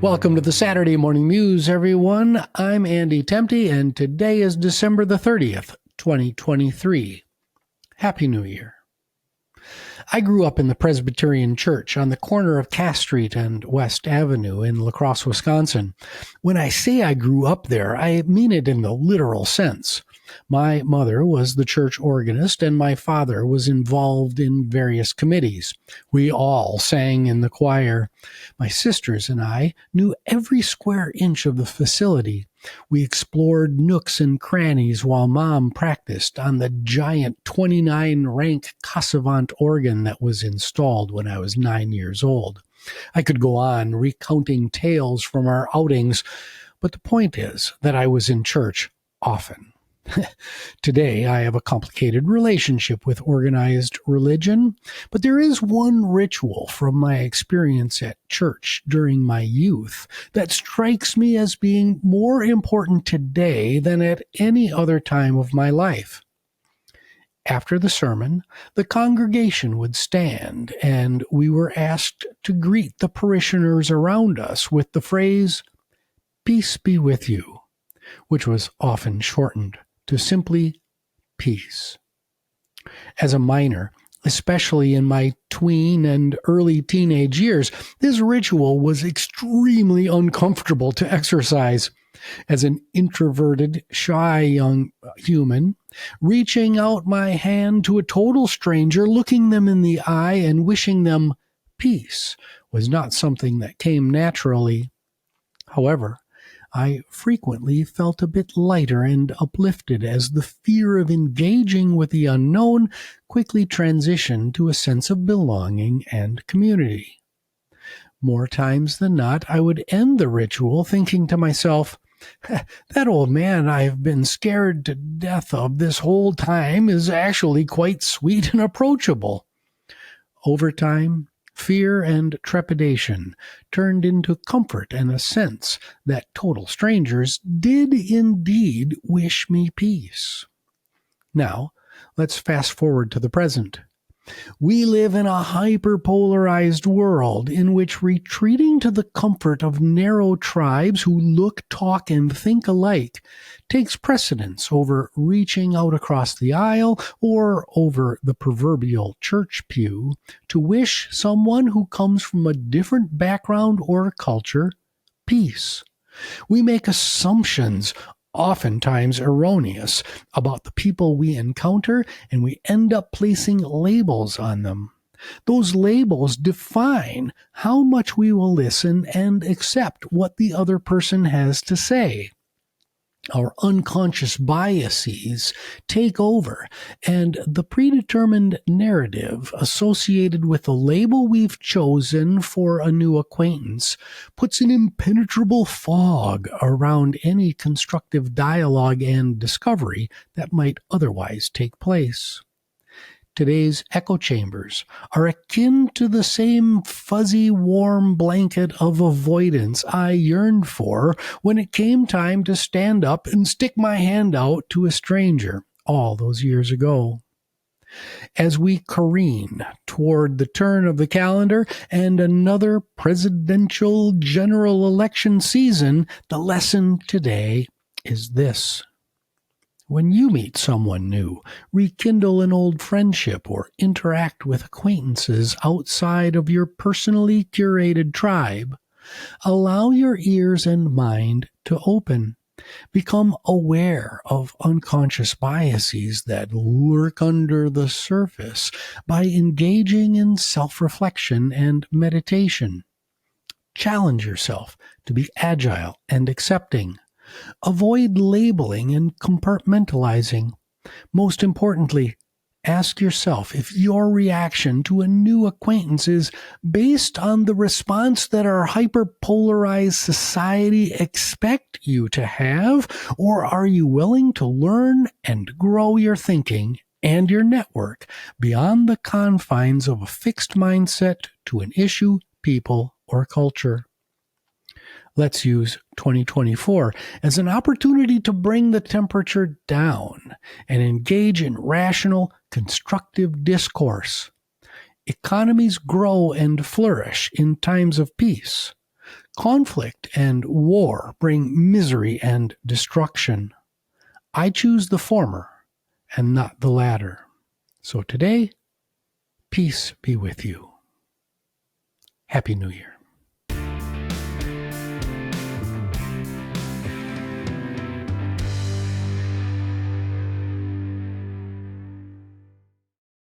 Welcome to the Saturday Morning Muse, everyone. I'm Andy Tempty, and today is December the 30th, 2023. Happy New Year. I grew up in the Presbyterian Church on the corner of Cass Street and West Avenue in La Crosse, Wisconsin. When I say I grew up there, I mean it in the literal sense. My mother was the church organist, and my father was involved in various committees. We all sang in the choir. My sisters and I knew every square inch of the facility. We explored nooks and crannies while Mom practiced on the giant 29-rank Casavant organ that was installed when I was 9 years old. I could go on recounting tales from our outings, but the point is that I was in church often. Today, I have a complicated relationship with organized religion, but there is one ritual from my experience at church during my youth that strikes me as being more important today than at any other time of my life. After the sermon, the congregation would stand, and we were asked to greet the parishioners around us with the phrase, "Peace be with you," which was often shortened to simply peace. As a minor, especially in my tween and early teenage years, this ritual was extremely uncomfortable to exercise. As an introverted, shy young human, reaching out my hand to a total stranger, looking them in the eye and wishing them peace was not something that came naturally. However, I frequently felt a bit lighter and uplifted as the fear of engaging with the unknown quickly transitioned to a sense of belonging and community. More times than not, I would end the ritual thinking to myself, that old man I've been scared to death of this whole time is actually quite sweet and approachable. Over time, fear and trepidation turned into comfort and a sense that total strangers did indeed wish me peace. Now, let's fast forward to the present. We live in a hyper-polarized world in which retreating to the comfort of narrow tribes who look, talk, and think alike takes precedence over reaching out across the aisle or over the proverbial church pew to wish someone who comes from a different background or culture peace. We make assumptions, oftentimes erroneous, about the people we encounter, and we end up placing labels on them. Those labels define how much we will listen and accept what the other person has to say. Our unconscious biases take over, and the predetermined narrative associated with the label we've chosen for a new acquaintance puts an impenetrable fog around any constructive dialogue and discovery that might otherwise take place. Today's echo chambers are akin to the same fuzzy, warm blanket of avoidance I yearned for when it came time to stand up and stick my hand out to a stranger all those years ago. As we careen toward the turn of the calendar and another presidential general election season, the lesson today is this. When you meet someone new, rekindle an old friendship, or interact with acquaintances outside of your personally curated tribe, allow your ears and mind to open. Become aware of unconscious biases that lurk under the surface by engaging in self-reflection and meditation. Challenge yourself to be agile and accepting. Avoid labeling and compartmentalizing. Most importantly, ask yourself if your reaction to a new acquaintance is based on the response that our hyperpolarized society expect you to have, or are you willing to learn and grow your thinking and your network beyond the confines of a fixed mindset to an issue, people, or culture? Let's use 2024 as an opportunity to bring the temperature down and engage in rational, constructive discourse. Economies grow and flourish in times of peace. Conflict and war bring misery and destruction. I choose the former and not the latter. So today, peace be with you. Happy New Year.